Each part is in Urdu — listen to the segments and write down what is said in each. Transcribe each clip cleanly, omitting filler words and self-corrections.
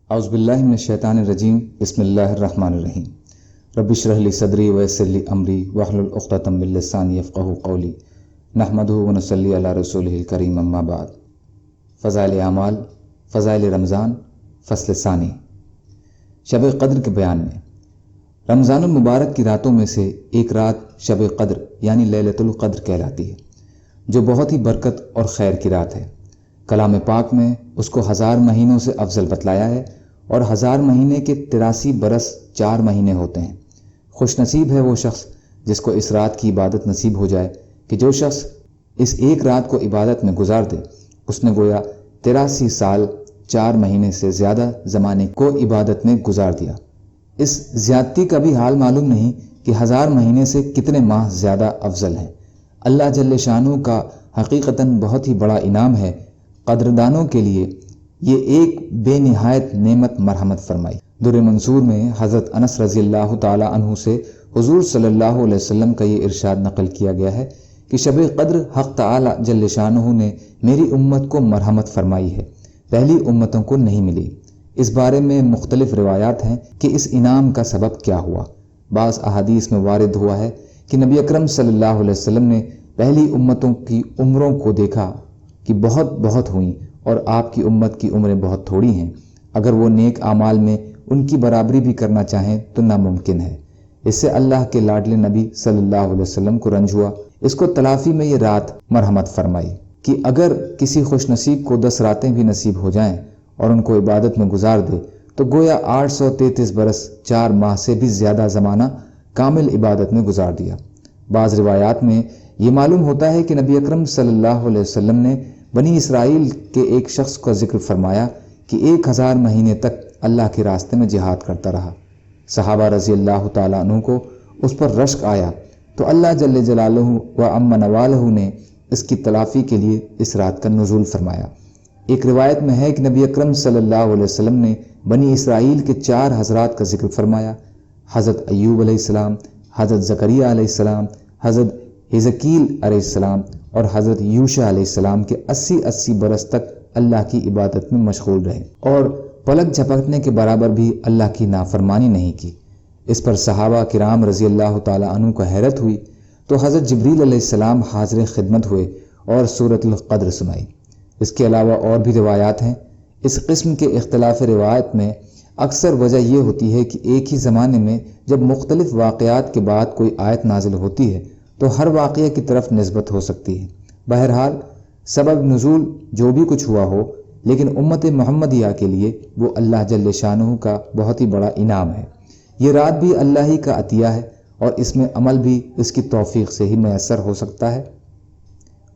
اعوذ باللہ من الشیطان الرجیم بسم اللہ الرحمن الرحیم رب اشرح لی صدری ویسر لی امری واحلل عقدۃ من لسانی یفقہوا قولی نحمدہ ونصلی علی رسولہ الکریم اما بعد۔ فضائل اعمال، فضائل رمضان، فصل ثانی۔ شب قدر کے بیان میں رمضان المبارک کی راتوں میں سے ایک رات شب قدر یعنی لیلۃ القدر کہلاتی ہے، جو بہت ہی برکت اور خیر کی رات ہے۔ کلام پاک میں اس کو 1000 مہینوں سے افضل بتلایا ہے، اور 1000 مہینے کے 83 برس 4 مہینے ہوتے ہیں۔ خوش نصیب ہے وہ شخص جس کو اس رات کی عبادت نصیب ہو جائے، کہ جو شخص اس ایک رات کو عبادت میں گزار دے، اس نے گویا 83 سال 4 مہینے سے زیادہ زمانے کو عبادت میں گزار دیا۔ اس زیادتی کا بھی حال معلوم نہیں کہ 1000 مہینے سے کتنے ماہ زیادہ افضل ہیں۔ اللہ جل شانہ کا حقیقتاً بہت ہی بڑا انعام ہے۔ قدردانوں کے لیے یہ ایک بے نہایت نعمت مرحمت فرمائی۔ در منصور میں حضرت انس رضی اللہ تعالی عنہ سے حضور صلی اللہ علیہ وسلم کا یہ ارشاد نقل کیا گیا ہے کہ شب قدر حق تعالی جل شانہ نے میری امت کو مرحمت فرمائی ہے، پہلی امتوں کو نہیں ملی۔ اس بارے میں مختلف روایات ہیں کہ اس انعام کا سبب کیا ہوا۔ بعض احادیث میں وارد ہوا ہے کہ نبی اکرم صلی اللہ علیہ وسلم نے پہلی امتوں کی عمروں کو دیکھا کہ بہت ہوئیں، اور آپ کی امت کی عمریں بہت تھوڑی ہیں۔ اگر وہ نیک اعمال میں ان کی برابری بھی کرنا چاہیں تو ناممکن ہے۔ اس سے اللہ کے لاڈلے نبی صلی اللہ علیہ وسلم کو رنج ہوا۔ اس کو تلافی میں یہ رات مرحمت فرمائی کہ اگر کسی خوش نصیب کو 10 راتیں بھی نصیب ہو جائیں اور ان کو عبادت میں گزار دے تو گویا 833 برس 4 ماہ سے بھی زیادہ زمانہ کامل عبادت میں گزار دیا۔ بعض روایات میں یہ معلوم ہوتا ہے کہ نبی اکرم صلی اللہ علیہ وسلم نے بنی اسرائیل کے ایک شخص کا ذکر فرمایا کہ 1000 مہینے تک اللہ کے راستے میں جہاد کرتا رہا۔ صحابہ رضی اللہ تعالیٰ عنہ کو اس پر رشک آیا تو اللہ جل جلالہ و عم نوالہ نے اس کی تلافی کے لیے اس رات کا نزول فرمایا۔ ایک روایت میں ہے کہ نبی اکرم صلی اللہ علیہ وسلم نے بنی اسرائیل کے 4 حضرات کا ذکر فرمایا: حضرت ایوب علیہ السلام، حضرت زکریا علیہ السلام، حضرت حزقیل علیہ السلام اور حضرت یوشع علیہ السلام کے 80 برس تک اللہ کی عبادت میں مشغول رہے اور پلک جھپکنے کے برابر بھی اللہ کی نافرمانی نہیں کی۔ اس پر صحابہ کرام رضی اللہ تعالی عنہ کو حیرت ہوئی تو حضرت جبریل علیہ السلام حاضر خدمت ہوئے اور سورۃ القدر سنائی۔ اس کے علاوہ اور بھی روایات ہیں۔ اس قسم کے اختلاف روایت میں اکثر وجہ یہ ہوتی ہے کہ ایک ہی زمانے میں جب مختلف واقعات کے بعد کوئی آیت نازل ہوتی ہے تو ہر واقعہ کی طرف نسبت ہو سکتی ہے۔ بہرحال سبب نزول جو بھی کچھ ہوا ہو، لیکن امت محمدیہ کے لیے وہ اللہ جل شانہ کا بہت ہی بڑا انعام ہے۔ یہ رات بھی اللہ ہی کا عطیہ ہے اور اس میں عمل بھی اس کی توفیق سے ہی میسر ہو سکتا ہے،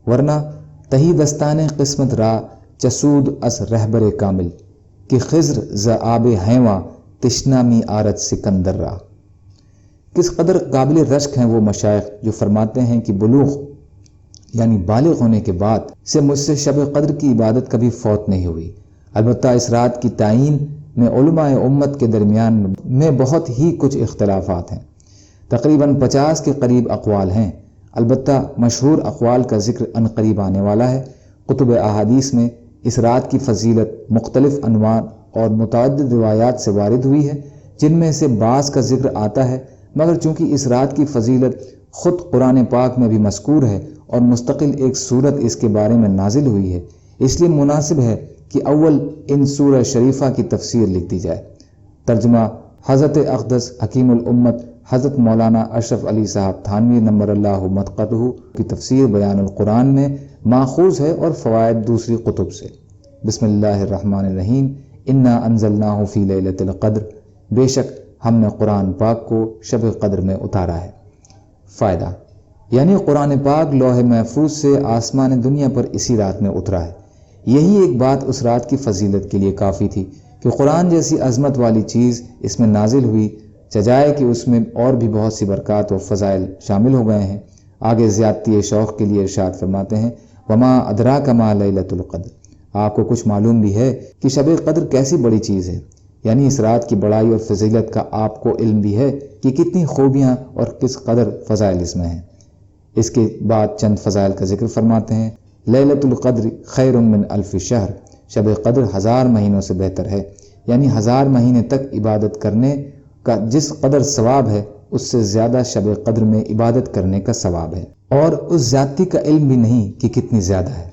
ورنہ تہی دستان قسمت را چسود اس رہبر کامل کہ خضر ز آب حیواں تشنا می آرت سکندر را۔ کس قدر قابل رشک ہیں وہ مشائخ جو فرماتے ہیں کہ بلوغ یعنی بالغ ہونے کے بعد سے مجھ سے شب قدر کی عبادت کبھی فوت نہیں ہوئی۔ البتہ اس رات کی تعین میں علماء امت کے درمیان میں بہت ہی کچھ اختلافات ہیں۔ تقریباً 50 کے قریب اقوال ہیں۔ البتہ مشہور اقوال کا ذکر عنقریب آنے والا ہے۔ کتب احادیث میں اس رات کی فضیلت مختلف عنوان اور متعدد روایات سے وارد ہوئی ہے، جن میں سے بعض کا ذکر آتا ہے، مگر چونکہ اس رات کی فضیلت خود قرآن پاک میں بھی مذکور ہے اور مستقل ایک سورت اس کے بارے میں نازل ہوئی ہے، اس لیے مناسب ہے کہ اول ان سورہ شریفہ کی تفسیر لکھ دی جائے۔ ترجمہ حضرت اقدس حکیم الامت حضرت مولانا اشرف علی صاحب تھانوی نمبر اللہ مدقتہ کی تفسیر بیان القرآن میں ماخوذ ہے اور فوائد دوسری کتب سے۔ بسم اللہ الرحمن الرحیم۔ انا انزلناہ فی لیلۃ القدر، بے شک ہم نے قرآن پاک کو شب قدر میں اتارا ہے۔ فائدہ، یعنی قرآن پاک لوح محفوظ سے آسمان دنیا پر اسی رات میں اترا ہے۔ یہی ایک بات اس رات کی فضیلت کے لیے کافی تھی کہ قرآن جیسی عظمت والی چیز اس میں نازل ہوئی، چجائے کہ اس میں اور بھی بہت سی برکات و فضائل شامل ہو گئے ہیں۔ آگے زیادتی شوق کے لیے ارشاد فرماتے ہیں: وما ادراک ما لیلۃ القدر، آپ کو کچھ معلوم بھی ہے کہ شب قدر کیسی بڑی چیز ہے؟ یعنی اس رات کی بڑائی اور فضیلت کا آپ کو علم بھی ہے کہ کتنی خوبیاں اور کس قدر فضائل اس میں ہیں۔ اس کے بعد چند فضائل کا ذکر فرماتے ہیں: لیلۃ القدر خیر من الف شہر، شب قدر 1000 مہینوں سے بہتر ہے۔ یعنی 1000 مہینے تک عبادت کرنے کا جس قدر ثواب ہے اس سے زیادہ شب قدر میں عبادت کرنے کا ثواب ہے، اور اس زیادتی کا علم بھی نہیں کہ کتنی زیادہ ہے۔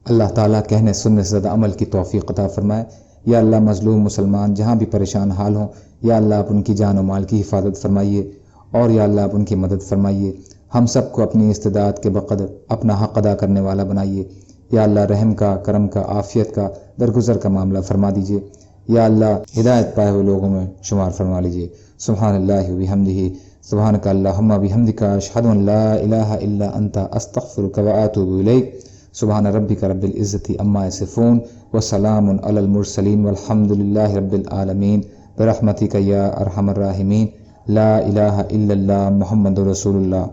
اللہ تعالیٰ کہنے سننے سے زیادہ عمل کی توفیق عطا فرمائے۔ یا اللہ مظلوم مسلمان جہاں بھی پریشان حال ہوں، یا اللہ آپ ان کی جان و مال کی حفاظت فرمائیے، اور یا اللہ آپ ان کی مدد فرمائیے۔ ہم سب کو اپنی استطاعت کے بقدر اپنا حق ادا کرنے والا بنائیے۔ یا اللہ رحم کا، کرم کا، عافیت کا، درگزر کا معاملہ فرما دیجیے۔ یا اللہ ہدایت پائے ہوئے لوگوں میں شمار فرما لیجیے۔ سبحان اللہ وبحمدہ، سبحانک اللہم وبحمدک، اشہد ان لا الہ الا انت، استغفرک واتوب الیک۔ سبحان ربک رب العزۃ عما یصفون، وسلام علی المرسلین، والحمد للہ رب العالمین، برحمتک یا ارحم الراحمین، لا الہ الا اللہ محمد رسول اللہ۔